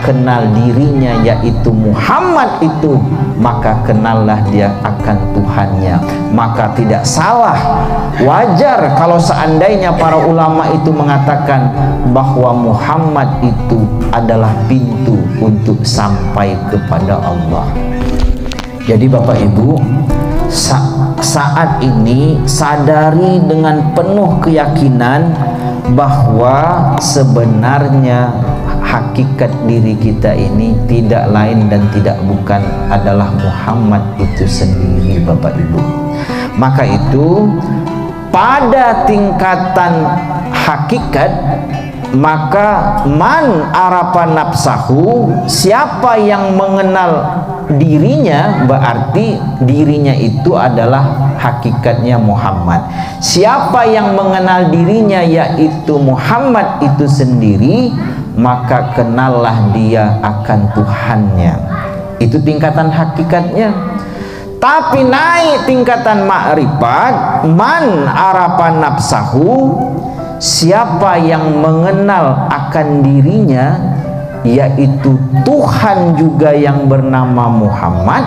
kenal dirinya yaitu Muhammad itu, maka kenallah dia akan Tuhannya. Maka tidak salah, wajar kalau seandainya para ulama itu mengatakan bahwa Muhammad itu adalah pintu untuk sampai kepada Allah. Jadi Bapak Ibu, saat ini sadari dengan penuh keyakinan bahwa sebenarnya hakikat diri kita ini tidak lain dan tidak bukan adalah Muhammad itu sendiri, Bapak Ibu. Maka itu pada tingkatan hakikat, maka man arafa nafsahu, siapa yang mengenal dirinya, berarti dirinya itu adalah hakikatnya Muhammad. Siapa yang mengenal dirinya yaitu Muhammad itu sendiri, maka kenallah dia akan Tuhannya. Itu tingkatan hakikatnya. Tapi naik tingkatan ma'rifat, man arafa nafsahu, siapa yang mengenal akan dirinya yaitu Tuhan juga yang bernama Muhammad,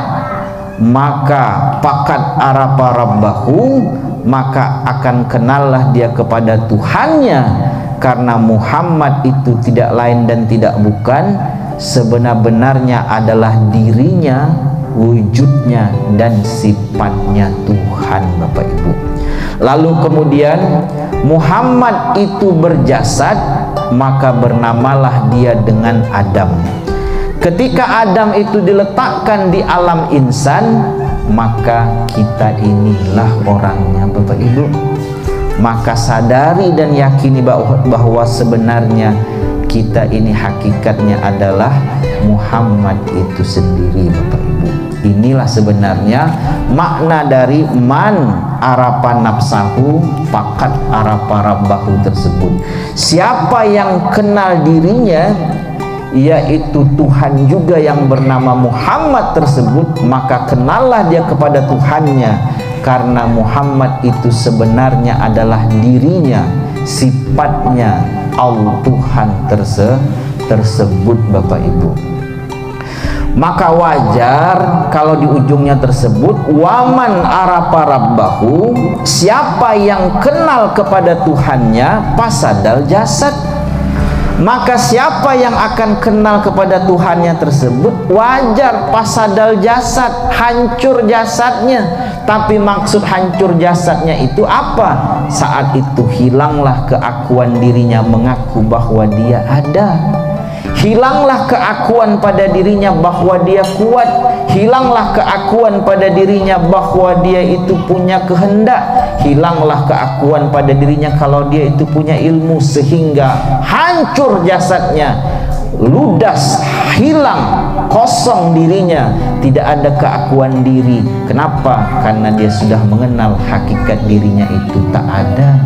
maka fakat arafa rabbahu, maka akan kenallah dia kepada Tuhannya, karena Muhammad itu tidak lain dan tidak bukan sebenar-benarnya adalah dirinya, wujudnya dan sifatnya Tuhan, Bapak Ibu. Lalu kemudian Muhammad itu berjasad, maka bernamalah dia dengan Adam. Ketika Adam itu diletakkan di alam insan, maka kita inilah orangnya, Bapak Ibu. Maka sadari dan yakini bahwa sebenarnya kita ini hakikatnya adalah Muhammad itu sendiri, Bapak Ibu. Inilah sebenarnya makna dari man arafa nafsahu fakat arafa rabbahu tersebut. Siapa yang kenal dirinya yaitu Tuhan juga yang bernama Muhammad tersebut, maka kenallah dia kepada Tuhannya, karena Muhammad itu sebenarnya adalah dirinya, sifatnya Tuhan tersebut, Bapak Ibu. Maka wajar kalau di ujungnya tersebut waman arafa rabbahu, siapa yang kenal kepada Tuhannya pasadal jasad. Maka siapa yang akan kenal kepada Tuhannya tersebut wajar pasadal jasad, hancur jasadnya. Tapi maksud hancur jasadnya itu apa? Saat itu hilanglah keakuan dirinya mengaku bahwa dia ada. Hilanglah keakuan pada dirinya bahwa dia kuat. Hilanglah keakuan pada dirinya bahwa dia itu punya kehendak. Hilanglah keakuan pada dirinya kalau dia itu punya ilmu, sehingga hancur jasadnya, ludas, hilang, kosong dirinya, tidak ada keakuan diri. Kenapa? Karena dia sudah mengenal hakikat dirinya itu tak ada.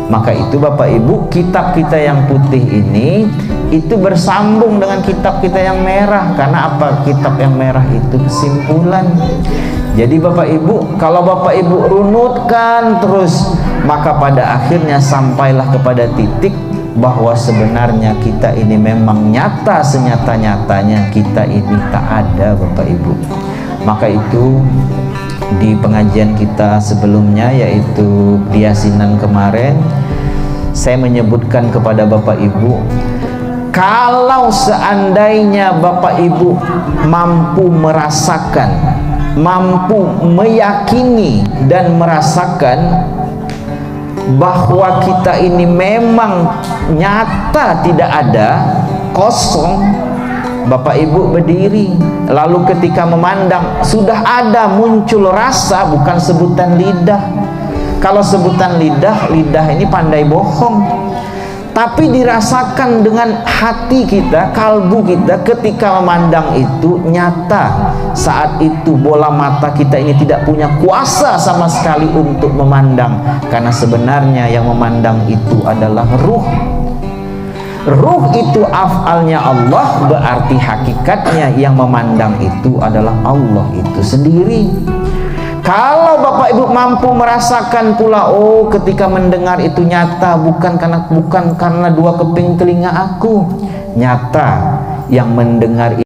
Maka itu Bapak Ibu, kitab kita yang putih ini itu bersambung dengan kitab kita yang merah. Karena apa? Kitab yang merah itu kesimpulan. Jadi Bapak Ibu, kalau Bapak Ibu runutkan terus, maka pada akhirnya sampailah kepada titik bahwa sebenarnya kita ini memang nyata, senyata-nyatanya kita ini tak ada, Bapak Ibu. Maka itu di pengajian kita sebelumnya, yaitu di Yasinan kemarin, saya menyebutkan kepada Bapak Ibu, kalau seandainya Bapak Ibu mampu merasakan, mampu meyakini dan merasakan bahwa kita ini memang nyata tidak ada, kosong, Bapak Ibu berdiri, lalu ketika memandang sudah ada muncul rasa, bukan sebutan lidah. Kalau sebutan lidah, lidah ini pandai bohong. Tapi dirasakan dengan hati kita, kalbu kita, ketika memandang itu nyata. Saat itu bola mata kita ini tidak punya kuasa sama sekali untuk memandang, karena sebenarnya yang memandang itu adalah ruh. Ruh itu af'alnya Allah, berarti hakikatnya yang memandang itu adalah Allah itu sendiri. Kalau Bapak Ibu mampu merasakan pula, oh ketika mendengar itu nyata, bukan karena dua keping telinga aku, nyata yang mendengar